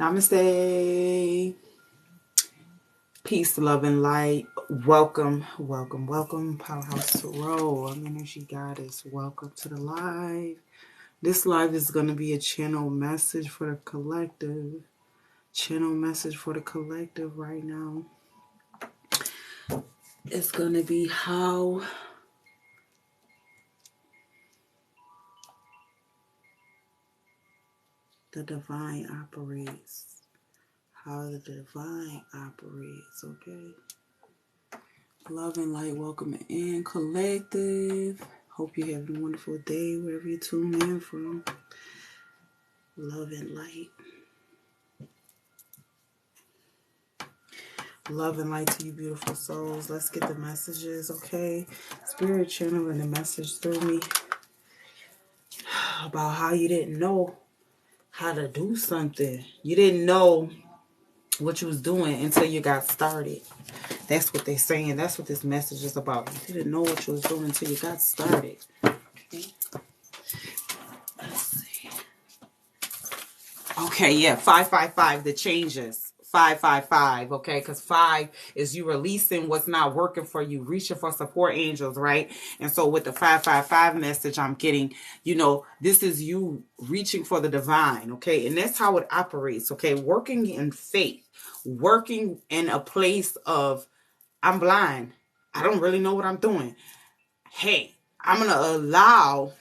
Namaste. Peace, love, and light. Welcome, welcome, welcome. Powerhouse Tarot. I'm Energy Goddess. Welcome to the live. This live is going to be a channel message for the collective. Channel message for the collective right now. It's going to be how the divine operates. How the divine operates, okay? Love and light, welcome in, collective. Hope you have a wonderful day wherever you tune in from. Love and light. Love and light to you, beautiful souls. Let's get the messages, okay? Spirit channeling the message through me about how you didn't know how to do something. You didn't know what you was doing until you got started. That's what they're saying. That's what this message is about. You didn't know what you was doing until you got started. Okay. Let's see. Okay, yeah, 555, the changes. 555, okay, because 5 is you releasing what's not working for you, reaching for support angels, right? And so with the 555 message I'm getting, this is you reaching for the divine, okay? And that's how it operates, okay? Working in faith, working in a place of, I'm blind. I don't really know what I'm doing. Hey, I'm going to allow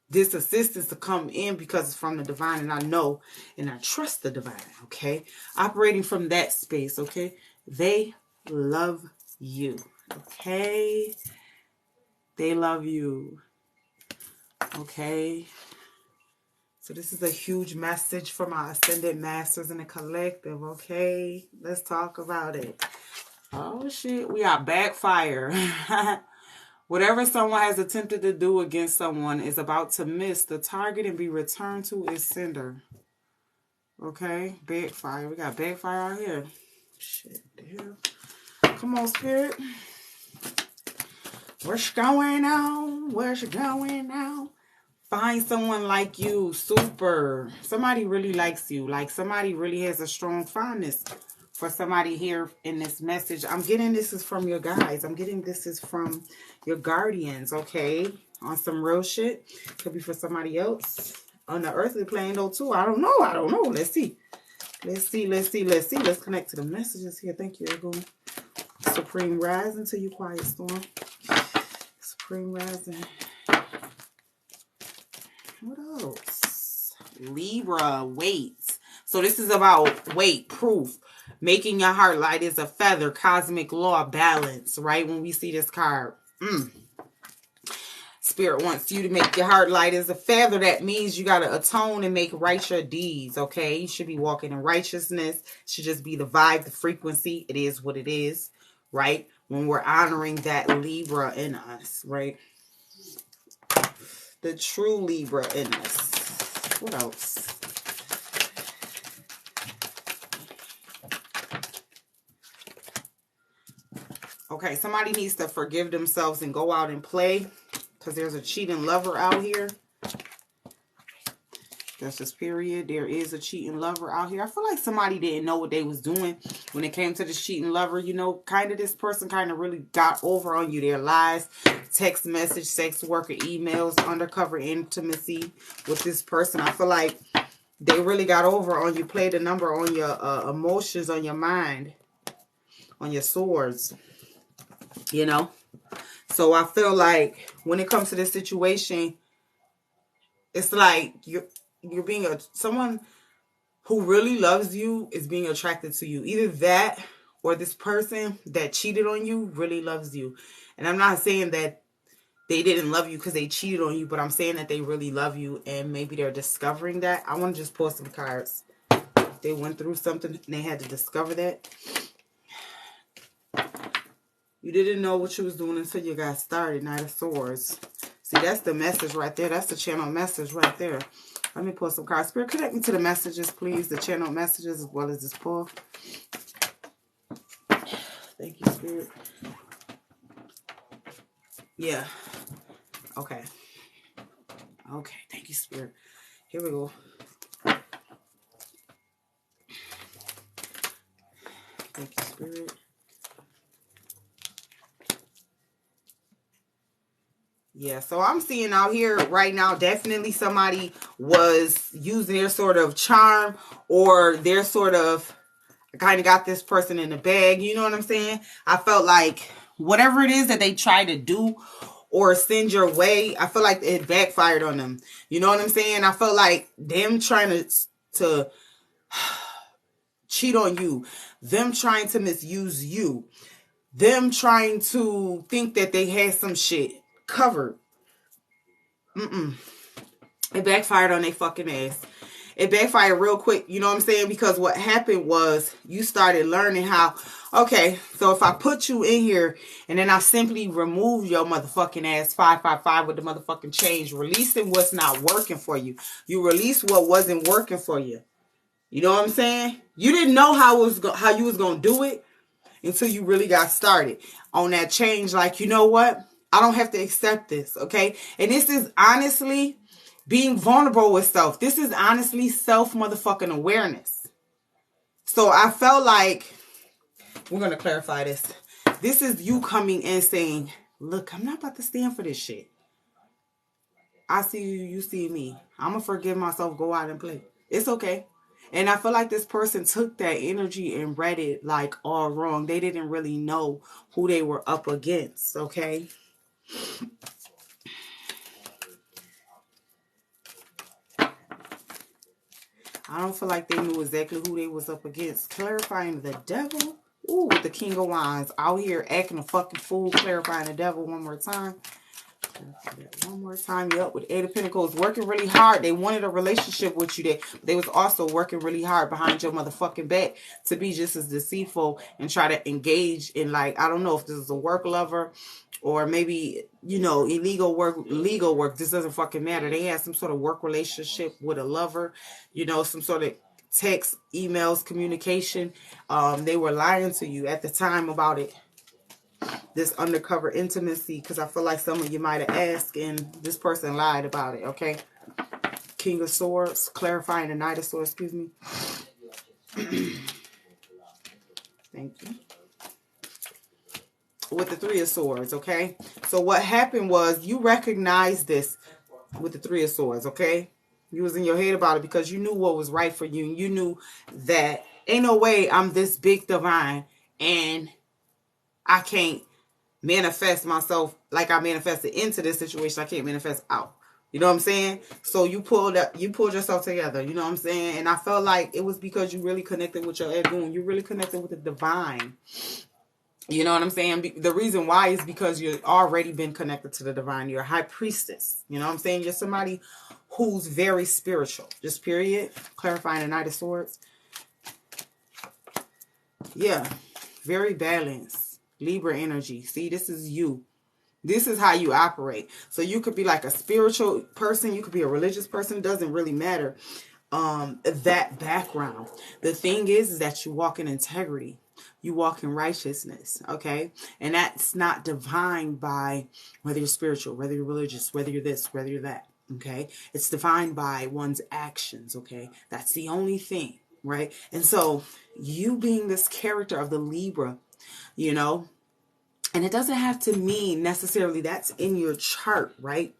this assistance to come in because it's from the divine, and I know and I trust the divine, okay? Operating from that space, okay? They love you, okay? They love you, okay? So this is a huge message for my ascended masters in the collective, okay? Let's talk about it. Oh, shit. We are backfire. Whatever someone has attempted to do against someone is about to miss the target and be returned to its sender. Okay? Backfire. We got backfire out here. Shit, the hell? Come on, Spirit. Where's she going on? Where's she going now? Find someone like you. Super. Somebody really likes you. Like somebody really has a strong fondness for somebody here in this message. I'm getting this is from your guys. I'm getting this is from your guardians, okay? On some real shit. Could be for somebody else. On the earthly plane though too. I don't know. Let's see. Let's connect to the messages here. Thank you, Ego. Supreme Rising to you, Quiet Storm. Supreme Rising. What else? Libra, weight. So this is about weight, proof. Making your heart light as a feather, cosmic law, balance, right? When we see this card. Spirit wants you to make your heart light as a feather. That means you got to atone and make right your deeds, okay? You should be walking in righteousness. It should just be the vibe, the frequency. It is what it is, right? When we're honoring that Libra in us, right? The true Libra in us. What else? Okay, somebody needs to forgive themselves and go out and play because there's a cheating lover out here. That's just period. There is a cheating lover out here. I feel like somebody didn't know what they was doing when it came to this cheating lover. Kind of this person kind of really got over on you. Their lies, text message, sex worker, emails, undercover intimacy with this person. I feel like they really got over on you, played a number on your emotions, on your mind, on your swords, So I feel like when it comes to this situation, it's like you're being someone who really loves you is being attracted to you. Either that or this person that cheated on you really loves you. And I'm not saying that they didn't love you because they cheated on you, but I'm saying that they really love you and maybe they're discovering that. I want to just pull some cards. They went through something and they had to discover that. You didn't know what you was doing until you got started. Knight of Swords. See, that's the message right there. That's the channel message right there. Let me pull some cards. Spirit, connect me to the messages, please. The channel messages as well as this pull. Thank you, Spirit. Yeah. Okay. Okay. Thank you, Spirit. Here we go. Thank you, Spirit. Yeah, so I'm seeing out here right now, definitely somebody was using their sort of charm or their sort of kind of got this person in the bag. You know what I'm saying? I felt like whatever it is that they try to do or send your way, I feel like it backfired on them. You know what I'm saying? I felt like them trying to cheat on you, them trying to misuse you, them trying to think that they had some shit covered. It backfired on their fucking ass. It backfired real quick, you know what I'm saying? Because what happened was you started learning how, okay, so if I put you in here and then I simply remove your motherfucking ass 555 with the motherfucking change, releasing what's not working for you. You release what wasn't working for you. You know what I'm saying? You didn't know how you was going to do it until you really got started on that change. Like, you know what? I don't have to accept this, okay? And this is honestly being vulnerable with self. This is honestly self motherfucking awareness. So I felt like, we're going to clarify this. This is you coming in saying, look, I'm not about to stand for this shit. I see you, you see me. I'm going to forgive myself, go out and play. It's okay. And I feel like this person took that energy and read it like all wrong. They didn't really know who they were up against, okay? I don't feel like they knew exactly who they was up against. Clarifying the devil. Ooh, with the King of Wands. Out here acting a fucking fool. Clarifying the devil one more time. One more time. Yep, with Eight of Pentacles. Working really hard. They wanted a relationship with you. They was also working really hard behind your motherfucking back to be just as deceitful and try to engage in, like, I don't know if this is a work lover or maybe, you know, illegal work, legal work. This doesn't fucking matter. They had some sort of work relationship with a lover, you know, some sort of text, emails, communication. They were lying to you at the time about it. This undercover intimacy, because I feel like some of you might have asked and this person lied about it, okay? King of Swords, clarifying the Knight of Swords, excuse me. Thank you. With the Three of Swords, okay? So what happened was you recognized this with the Three of Swords, okay? You was in your head about it because you knew what was right for you. And you knew that ain't no way I'm this big divine and I can't manifest myself like I manifested into this situation. I can't manifest out. You know what I'm saying? So you pulled yourself together. You know what I'm saying? And I felt like it was because you really connected with your Egun. You really connected with the divine. You know what I'm saying? The reason why is because you've already been connected to the divine. You're a high priestess. You know what I'm saying? You're somebody who's very spiritual. Just period. Clarifying the Knight of Swords. Yeah. Very balanced. Libra energy. See, this is you. This is how you operate. So you could be like a spiritual person. You could be a religious person. It doesn't really matter. That background. The thing is that you walk in integrity. You walk in righteousness. Okay. And that's not defined by whether you're spiritual, whether you're religious, whether you're this, whether you're that. Okay. It's defined by one's actions. Okay. That's the only thing. Right. And so you being this character of the Libra, you know, and it doesn't have to mean necessarily that's in your chart, right?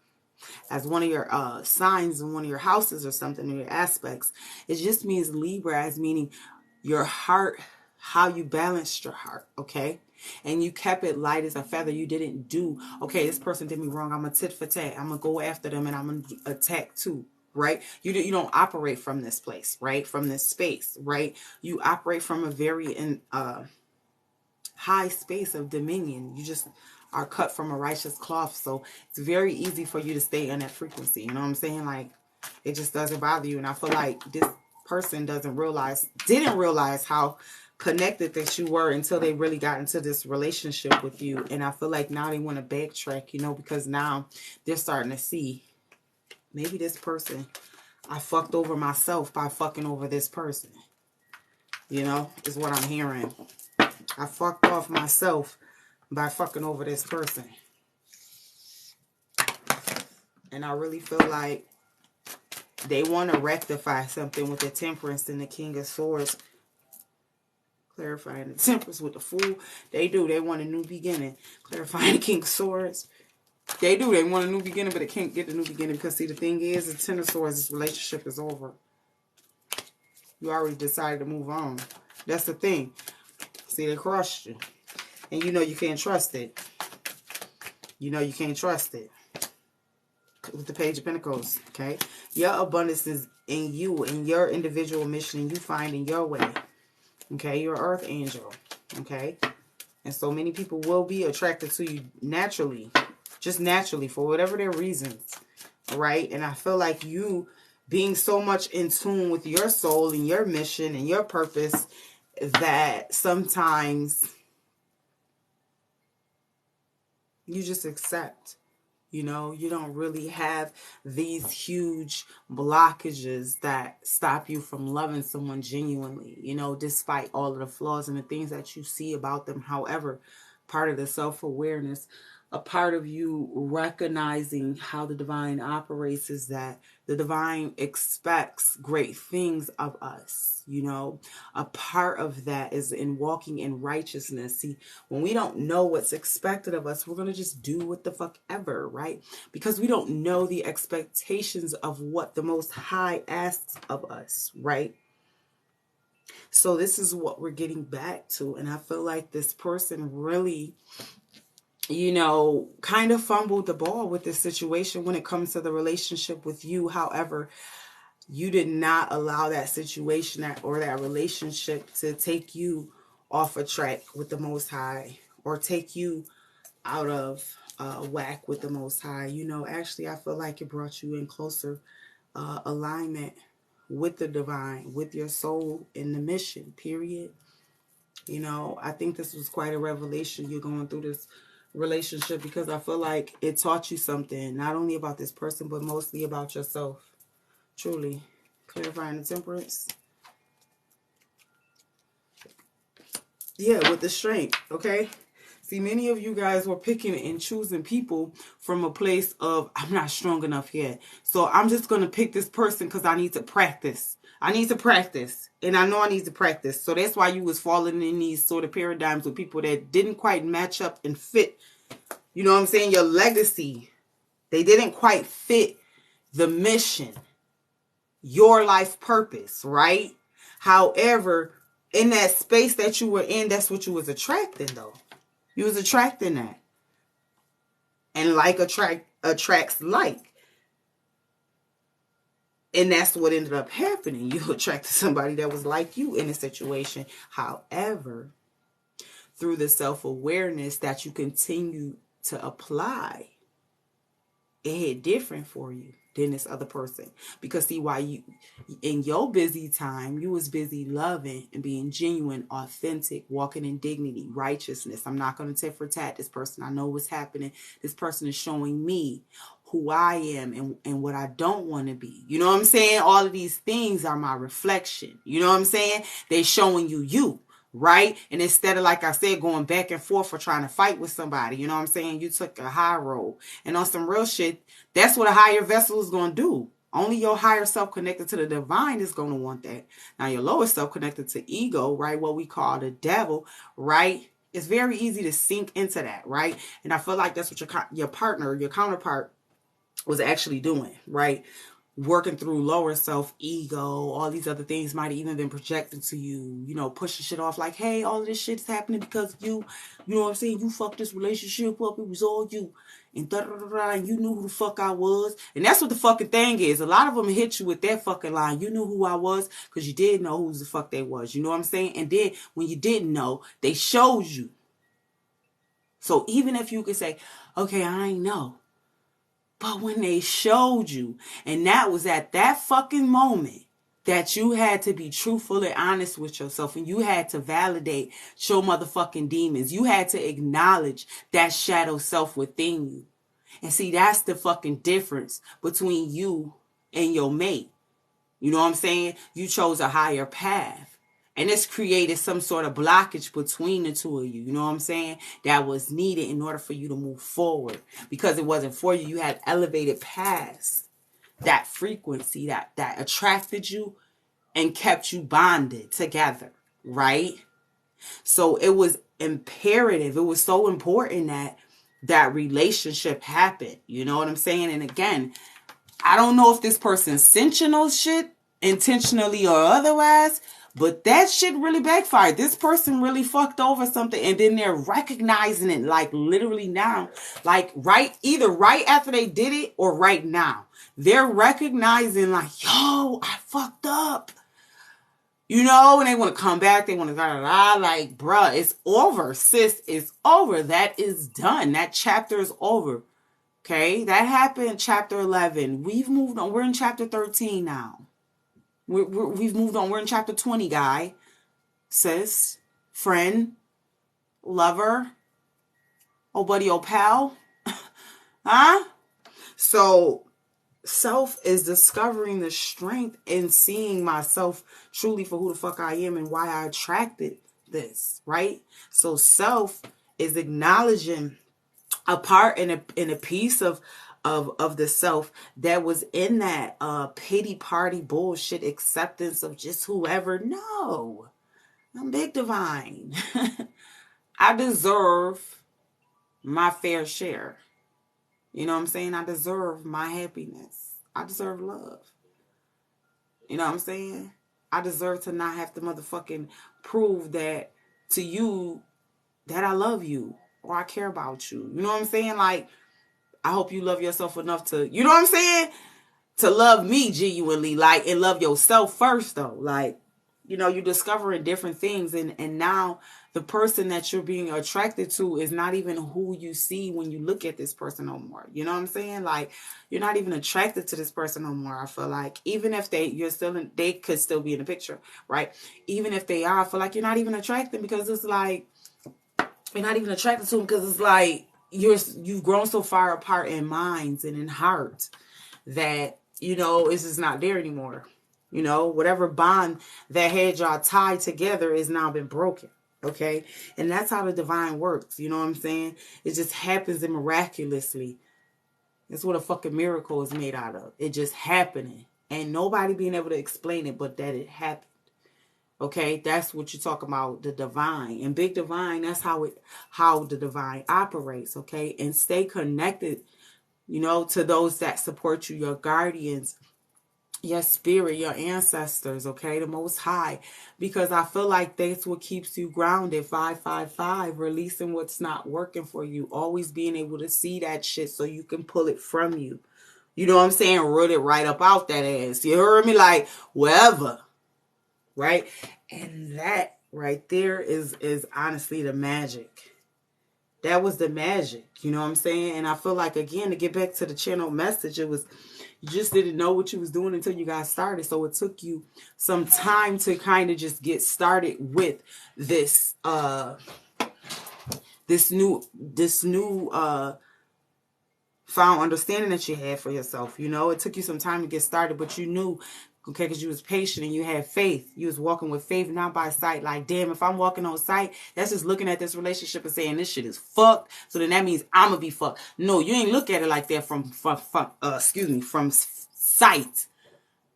As one of your signs in one of your houses or something, in your aspects. It just means Libra as meaning your heart, how you balanced your heart, okay? And you kept it light as a feather. You didn't do, okay, this person did me wrong. I'm going to tit for tat. I'm going to go after them and I'm going to attack too. Right? You don't operate from this place, right? From this space, right? You operate from a very high space of dominion. You just are cut from a righteous cloth. So it's very easy for you to stay in that frequency. You know what I'm saying? Like, it just doesn't bother you. And I feel like this person didn't realize how connected that you were until they really got into this relationship with you. And I feel like now they want to backtrack, you know, because now they're starting to see maybe this person, I fucked over myself by fucking over this person. You know, is what I'm hearing. I fucked off myself by fucking over this person. And I really feel like they want to rectify something with the Temperance and the King of Swords. Clarifying the Temperance with the Fool. They do. They want a new beginning. Clarifying the King of Swords. They do. They want a new beginning, but they can't get the new beginning because, see, the thing is, the Ten of Swords, this relationship is over. You already decided to move on. That's the thing. See, they crushed you. And you know you can't trust it. You know you can't trust it. With the Page of Pentacles, okay? Your abundance is in you, in your individual mission, and you finding your way. Okay? You're an earth angel. Okay? And so many people will be attracted to you naturally. Just naturally, for whatever their reasons. Right? And I feel like you being so much in tune with your soul and your mission and your purpose that sometimes you just accept. You know, you don't really have these huge blockages that stop you from loving someone genuinely, you know, despite all of the flaws and the things that you see about them. However, part of the self-awareness, a part of you recognizing how the divine operates is that the divine expects great things of us. You know, a part of that is in walking in righteousness. See, when we don't know what's expected of us, we're going to just do what the fuck ever, right? Because we don't know the expectations of what the Most High asks of us, right? So this is what we're getting back to. And I feel like this person really, you know, kind of fumbled the ball with this situation when it comes to the relationship with you. However, you did not allow that situation or that relationship to take you off a track with the Most High or take you out of whack with the Most High. You know, actually, I feel like it brought you in closer alignment with the divine, with your soul and the mission, period. You know, I think this was quite a revelation you're going through this relationship because I feel like it taught you something, not only about this person, but mostly about yourself. Truly. Clarifying the Temperance. Yeah, with the Strength, okay? See, many of you guys were picking and choosing people from a place of, I'm not strong enough yet. So I'm just going to pick this person because I need to practice. I need to practice. And I know I need to practice. So that's why you was falling in these sort of paradigms with people that didn't quite match up and fit. You know what I'm saying? Your legacy. They didn't quite fit the mission. Your life purpose, right? However, in that space that you were in, that's what you was attracting, though. You was attracting that. And like attracts like. And that's what ended up happening. You attracted somebody that was like you in a situation. However, through the self-awareness that you continue to apply, it hit different for you than this other person. Because see, why you in your busy time, you was busy loving and being genuine, authentic, walking in dignity, righteousness. I'm not going to tit for tat this person. I know what's happening. This person is showing me who I am and what I don't want to be. You know what I'm saying? All of these things are my reflection. You know what I'm saying? They showing you. Right? And instead of, like I said, going back and forth or trying to fight with somebody, you know what I'm saying? You took a high road. And on some real shit, that's what a higher vessel is going to do. Only your higher self connected to the divine is going to want that. Now, your lower self connected to ego, right? What we call the devil, right? It's very easy to sink into that, right? And I feel like that's what your partner, your counterpart was actually doing, right? Working through lower self, ego, all these other things might have even been projected to you, you know, pushing shit off like, hey, all of this shit's happening because you know what I'm saying? You fucked this relationship up. It was all you. And da-da-da-da, and you knew who the fuck I was. And that's what the fucking thing is. A lot of them hit you with that fucking line. You knew who I was because you did know who the fuck they was. You know what I'm saying? And then when you didn't know, they showed you. So even if you could say, okay, I ain't know. But when they showed you, and that was at that fucking moment that you had to be truthful and honest with yourself, and you had to validate your motherfucking demons. You had to acknowledge that shadow self within you. And see, that's the fucking difference between you and your mate. You know what I'm saying? You chose a higher path. And it's created some sort of blockage between the two of you. You know what I'm saying? That was needed in order for you to move forward. Because it wasn't for you. You had elevated past that frequency that attracted you and kept you bonded together. Right? So it was imperative. It was so important that that relationship happened. You know what I'm saying? And again, I don't know if this person sent you no shit intentionally or otherwise, but that shit really backfired. This person really fucked over something, and then they're recognizing it like literally now. Like either right after they did it or right now. They're recognizing like, yo, I fucked up. You know, and they want to come back. They want to like, bruh, it's over. Sis, it's over. That is done. That chapter is over. Okay, that happened chapter 11. We've moved on. We're in chapter 13 now. We've moved on. We're in chapter 20, guy. Sis, friend, lover, oh buddy, oh pal. Huh? So self is discovering the strength and seeing myself truly for who the fuck I am and why I attracted this, right? So self is acknowledging a part and a piece of the self that was in that pity party bullshit acceptance of just whoever. No, I'm big divine. I deserve my fair share. You know what I'm saying? I deserve my happiness. I deserve love. You know what I'm saying? I deserve to not have to motherfucking prove that to you that I love you or I care about you. You know what I'm saying? Like, I hope you love yourself enough to, you know what I'm saying? To love me genuinely, like, and love yourself first, though. Like, you know, you're discovering different things, and now the person that you're being attracted to is not even who you see when you look at this person no more. You know what I'm saying? Like, you're not even attracted to this person no more. I feel like even if they could still be in the picture, right? Even if they are, I feel like you're not even attracted because it's like you're not even attracted to them because it's like you've grown so far apart in minds and in heart that, you know, it's just not there anymore. You know, whatever bond that had y'all tied together has now been broken. Okay. And that's how the divine works. You know what I'm saying? It just happens miraculously. That's what a fucking miracle is made out of. It just happening. And nobody being able to explain it, but that it happened. Okay. That's what you talk about, the divine. And big divine, that's how the divine operates. Okay. And stay connected, you know, to those that support you, your guardians, your spirit, your ancestors, okay, the Most High, because I feel like that's what keeps you grounded. 555, releasing what's not working for you, always being able to see that shit so you can pull it from you. You know what I'm saying? Root it right up out that ass. You heard me? Like, wherever, right? And that right there is honestly the magic. That was the magic, you know what I'm saying? And I feel like, again, to get back to the channel message, it was, you just didn't know what you was doing until you got started. So it took you some time to kind of just get started with this, this new found understanding that you had for yourself. You know, it took you some time to get started, but you knew, okay, because you was patient and you had faith. You was walking with faith, not by sight. Like, damn, if I'm walking on sight, that's just looking at this relationship and saying this shit is fucked. So then that means I'm gonna be fucked. No, you ain't look at it like that from sight.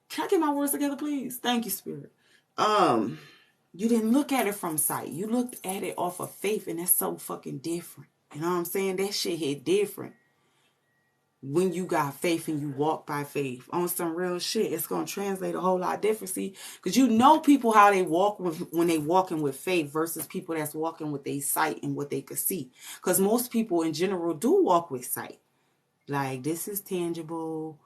Can I get my words together, please? Thank you, Spirit. You didn't look at it from sight. You looked at it off of faith, and that's so fucking different. You know what I'm saying? That shit hit different. When you got faith and you walk by faith on some real shit, it's going to translate a whole lot different. See, because you know people how they walk when they walking with faith versus people that's walking with their sight and what they could see. Because most people in general do walk with sight. Like, this is tangible,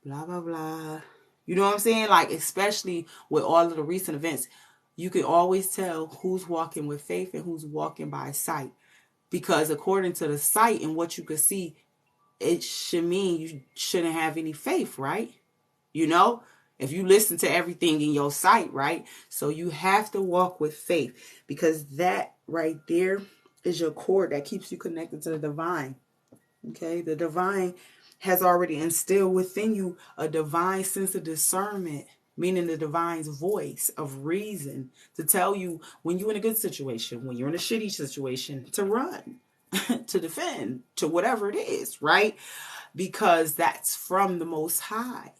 blah, blah, blah. You know what I'm saying? Like, especially with all of the recent events, you can always tell who's walking with faith and who's walking by sight. Because according to the sight and what you could see, it should mean you shouldn't have any faith, right? You know, if you listen to everything in your sight, right? So you have to walk with faith, because that right there is your cord that keeps you connected to the divine. Okay, the divine has already instilled within you a divine sense of discernment, meaning the divine's voice of reason to tell you when you're in a good situation, when you're in a shitty situation, to run. To defend, to whatever it is, right? Because that's from the Most High.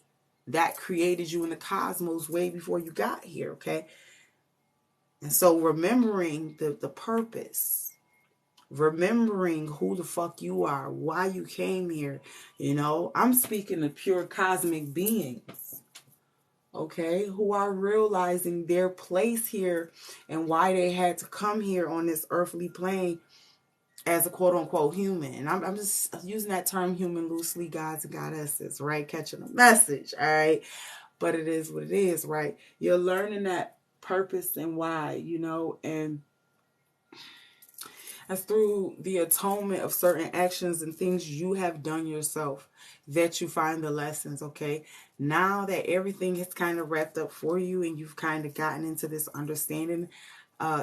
That created you in the cosmos way before you got here, okay? And so remembering the purpose, remembering who the fuck you are, why you came here, I'm speaking to pure cosmic beings, okay, who are realizing their place here and why they had to come here on this earthly plane as a quote unquote human. And I'm just using that term human loosely, gods and goddesses, right? Catching a message, all right? But it is what it is, right? You're learning that purpose and why, and as through the atonement of certain actions and things you have done yourself that you find the lessons, okay? Now that everything has kind of wrapped up for you and you've kind of gotten into this understanding,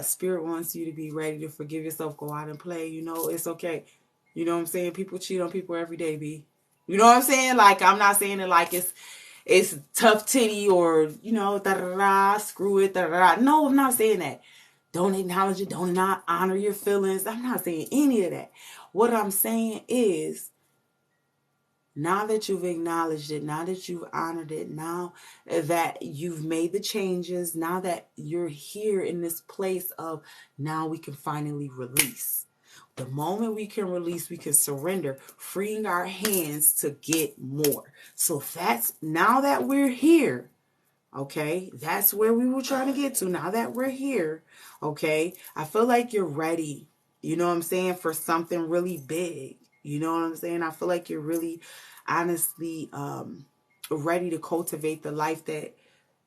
Spirit wants you to be ready to forgive yourself, go out and play. It's okay. You know what I'm saying? People cheat on people every day, B. You know what I'm saying? Like, I'm not saying it like it's tough titty or, da-da-da, screw it, da-da-da. No, I'm not saying that. Don't acknowledge it. Don't not honor your feelings. I'm not saying any of that. What I'm saying is, now that you've acknowledged it, now that you've honored it, now that you've made the changes, now that you're here in this place of, now we can finally release. The moment we can release, we can surrender, freeing our hands to get more. So that's, now that we're here, okay, that's where we were trying to get to. Now that we're here, okay, I feel like you're ready, you know what I'm saying, for something really big. You know what I'm saying? I feel like you're really, honestly, ready to cultivate the life that,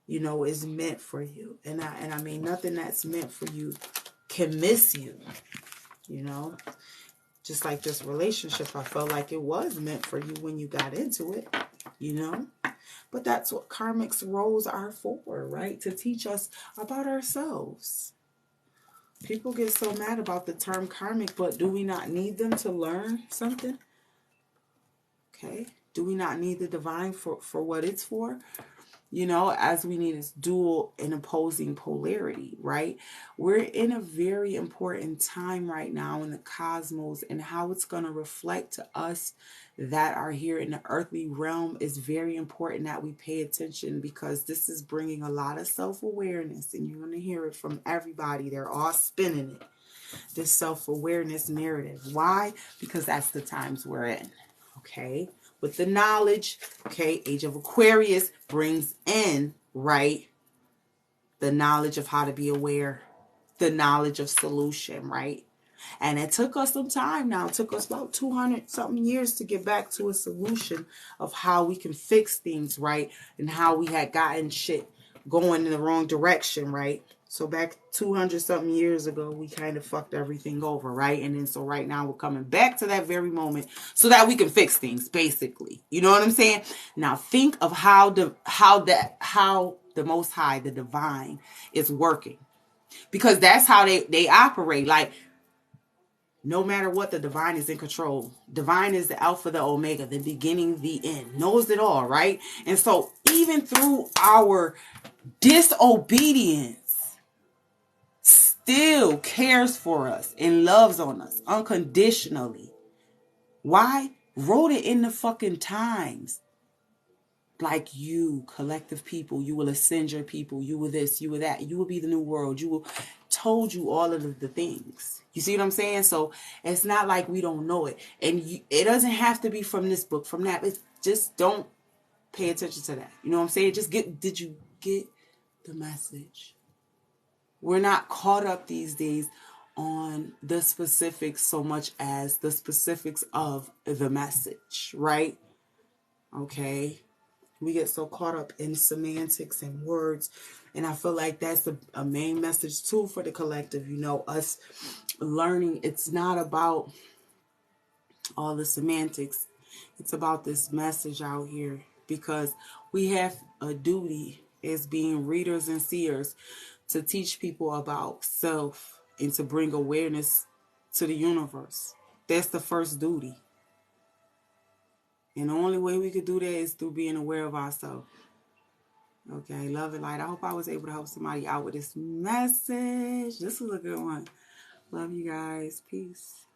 is meant for you. And I mean, nothing that's meant for you can miss you, Just like this relationship, I felt like it was meant for you when you got into it, But that's what karmic's roles are for, right? To teach us about ourselves. People get so mad about the term karmic, but do we not need them to learn something? Okay. Do we not need the divine for what it's for? As we need is dual and opposing polarity, right? We're in a very important time right now in the cosmos, and how it's going to reflect to us that are here in the earthly realm is very important that we pay attention, because this is bringing a lot of self-awareness, and you're going to hear it from everybody. They're all spinning it, this self-awareness narrative. Why? Because that's the times we're in, okay? With the knowledge, okay, Age of Aquarius brings in, right, the knowledge of how to be aware, the knowledge of solution, right? And it took us some time now. It took us about 200 something years to get back to a solution of how we can fix things, right? And how we had gotten shit going in the wrong direction, right? So back 200 something years ago, we kind of fucked everything over, right? And then so right now we're coming back to that very moment so that we can fix things, basically. You know what I'm saying? Now think of how the Most High, the divine, is working. Because that's how they operate. Like, no matter what, the divine is in control. Divine is the Alpha, the Omega, the beginning, the end. Knows it all, right? And so even through our disobedience, still cares for us and loves on us unconditionally. Why? Wrote it in the fucking times. Like, you, collective people, you will ascend your people. You will this, you will that. You will be the new world. You will, told you all of the things. You see what I'm saying? So it's not like we don't know it. And it doesn't have to be from this book, from that. It's just, don't pay attention to that. You know what I'm saying? Did you get the message? We're not caught up these days on the specifics so much as the specifics of the message, right? Okay. We get so caught up in semantics and words. And I feel like that's a main message too for the collective. Us learning, it's not about all the semantics. It's about this message out here, because we have a duty as being readers and seers to teach people about self and to bring awareness to the universe. That's the first duty. And the only way we could do that is through being aware of ourselves. Okay, love and light. I hope I was able to help somebody out with this message. This was a good one. Love you guys. Peace.